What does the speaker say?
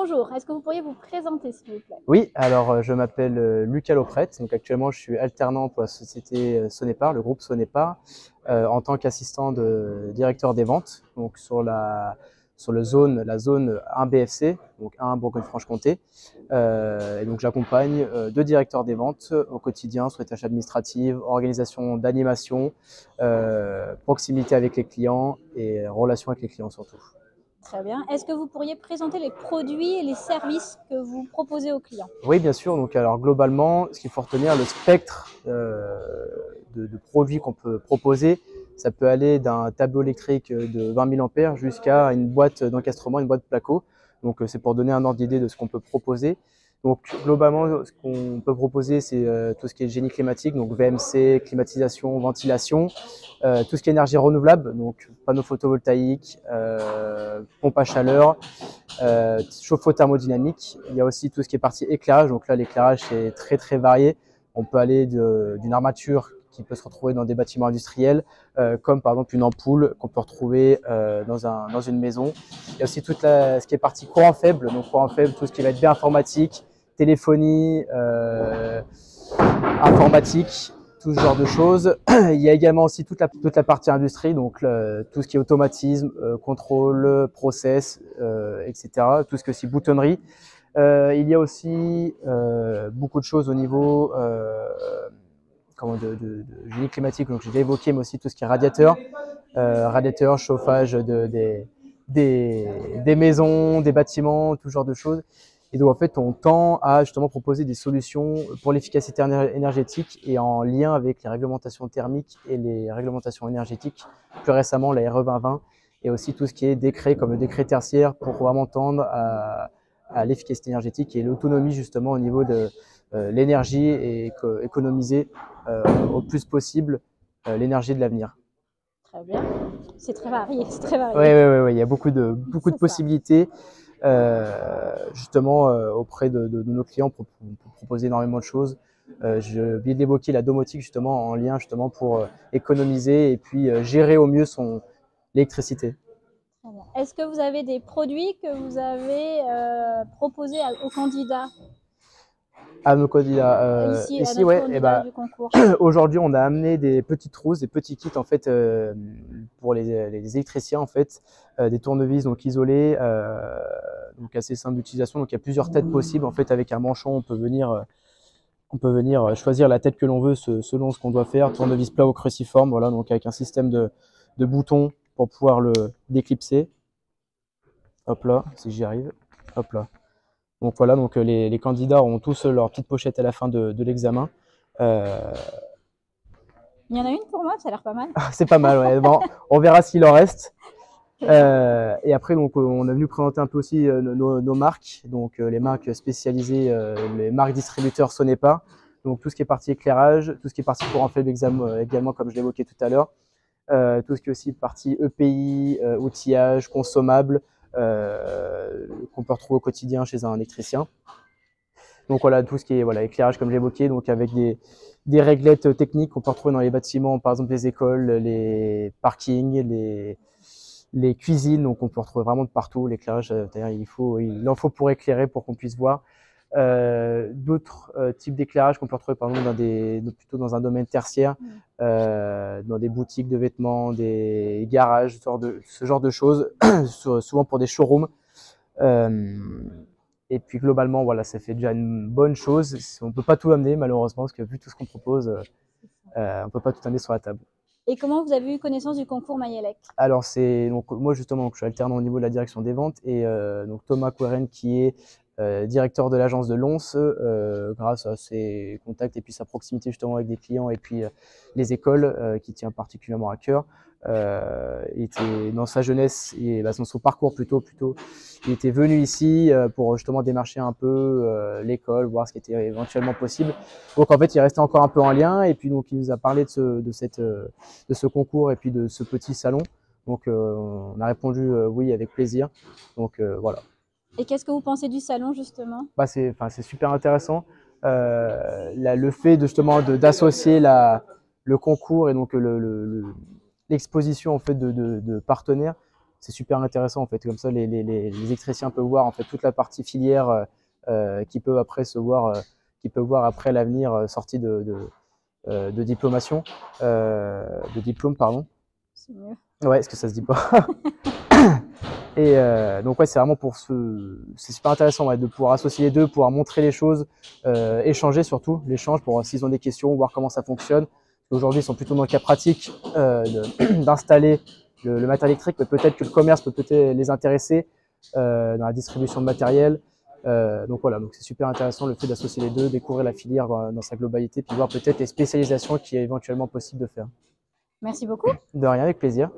bonjour, est-ce que vous pourriez vous présenter s'il vous plaît? Oui, alors je m'appelle Lucas Lauprette, donc actuellement je suis alternant pour la société Sonepar, le groupe Sonepar, en tant qu'assistant de directeur des ventes, donc sur la zone 1 BFC, donc 1 Bourgogne-Franche-Comté. Et donc j'accompagne deux directeurs des ventes au quotidien sur les tâches administratives, organisation d'animation, proximité avec les clients et relation avec les clients surtout. Très bien. Est-ce que vous pourriez présenter les produits et les services que vous proposez aux clients? Oui, bien sûr. Donc, alors globalement, ce qu'il faut retenir, le spectre de produits qu'on peut proposer, ça peut aller d'un tableau électrique de 20 000 ampères jusqu'à une boîte d'encastrement, une boîte placo. Donc, c'est pour donner un ordre d'idée de ce qu'on peut proposer. Donc, globalement, ce qu'on peut proposer, c'est tout ce qui est génie climatique, donc VMC, climatisation, ventilation, tout ce qui est énergie renouvelable, donc panneaux photovoltaïques, pompe à chaleur, chauffe-eau thermodynamique. Il y a aussi tout ce qui est partie éclairage. Donc là, l'éclairage, c'est très, très varié. On peut aller d'une armature qui peut se retrouver dans des bâtiments industriels, comme par exemple une ampoule qu'on peut retrouver dans une maison. Il y a aussi ce qui est partie courant faible. Donc courant faible, tout ce qui va être bien informatique, téléphonie, informatique, tout ce genre de choses. Il y a également aussi toute la partie industrie, donc tout ce qui est automatisme, contrôle, process, etc. Tout ce qui est aussi boutonnerie. Il y a aussi beaucoup de choses au niveau de génie climatique, donc j'ai déjà évoqué, mais aussi tout ce qui est radiateur, chauffage des maisons, des bâtiments, tout ce genre de choses. Et donc en fait, on tend à justement proposer des solutions pour l'efficacité énergétique et en lien avec les réglementations thermiques et les réglementations énergétiques, plus récemment la RE 2020, et aussi tout ce qui est décret comme le décret tertiaire pour vraiment tendre à l'efficacité énergétique et l'autonomie justement au niveau de l'énergie et économiser au plus possible l'énergie de l'avenir. Très bien. C'est très varié, c'est très varié. Oui, il y a beaucoup de possibilités justement auprès de nos clients pour proposer énormément de choses. Je viens d'évoquer la domotique justement en lien justement pour économiser et puis gérer au mieux son l'électricité. Très bien. Est-ce que vous avez des produits que vous avez proposés aux candidats À nos candidats ici, à ici, notre ouais, et candidat ben du concours? aujourd'hui, on a amené des petites trousses, des petits kits en fait pour les électriciens en fait, des tournevis donc isolés, donc assez simple d'utilisation. Donc il y a plusieurs têtes possibles en fait. Avec un manchon, on peut venir choisir la tête que l'on veut selon ce qu'on doit faire. Tournevis plat ou cruciforme, voilà. Donc avec un système de boutons pour pouvoir le déclipser. Hop là, si j'y arrive. Hop là. Donc voilà, donc les candidats ont tous leur petite pochette à la fin de l'examen. Il y en a une pour moi, ça a l'air pas mal. C'est pas mal, ouais. Bon, on verra s'il en reste. Et après, donc, on est venu présenter un peu aussi nos marques, donc les marques spécialisées, les marques distributeurs Sonepar. Donc tout ce qui est partie éclairage, tout ce qui est partie courant faible également, comme je l'évoquais tout à l'heure. Tout ce qui est aussi partie EPI, outillage, consommable, qu'on peut retrouver au quotidien chez un électricien. Donc voilà, tout ce qui est voilà, éclairage comme j'évoquais, donc avec des réglettes techniques qu'on peut retrouver dans les bâtiments, par exemple les écoles, les parkings, les cuisines, donc on peut retrouver vraiment de partout l'éclairage. Il en faut pour éclairer, pour qu'on puisse voir. D'autres types d'éclairage qu'on peut retrouver par exemple plutôt dans un domaine tertiaire, dans des boutiques de vêtements, des garages, ce genre de choses, souvent pour des showrooms. Et puis globalement, voilà, ça fait déjà une bonne chose. On ne peut pas tout amener malheureusement, parce que vu tout ce qu'on propose, on ne peut pas tout amener sur la table. Et comment vous avez eu connaissance du concours Mayelec? Alors c'est donc moi justement, donc, je suis alternant au niveau de la direction des ventes et donc Thomas Queren qui est directeur de l'agence de Lons, grâce à ses contacts et puis sa proximité justement avec des clients et puis les écoles qui tient particulièrement à cœur. Il était dans sa jeunesse et dans son parcours plutôt, il était venu ici pour justement démarcher un peu l'école, voir ce qui était éventuellement possible. Donc en fait, il restait encore un peu en lien et puis donc il nous a parlé de ce concours et puis de ce petit salon. Donc on a répondu oui avec plaisir. Donc voilà. Et qu'est-ce que vous pensez du salon justement? Bah c'est super intéressant. Le fait justement d'associer le concours et donc l'exposition en fait de partenaires, c'est super intéressant en fait. Comme ça, les électriciens peuvent voir en fait toute la partie filière qui peut après qui peut voir après l'avenir sorti de diplomation, de diplôme, pardon. C'est mieux. Ouais, est-ce que ça se dit pas? Et donc ouais, c'est vraiment c'est super intéressant ouais, de pouvoir associer les deux, pouvoir montrer les choses, échanger surtout, l'échange pour s'ils ont des questions, voir comment ça fonctionne. Aujourd'hui, ils sont plutôt dans le cas pratique d'installer le matériel électrique, mais peut-être que le commerce peut peut-être les intéresser dans la distribution de matériel. Donc voilà, donc c'est super intéressant le fait d'associer les deux, découvrir la filière dans sa globalité, puis voir peut-être les spécialisations qui est éventuellement possible de faire. Merci beaucoup. De rien, avec plaisir.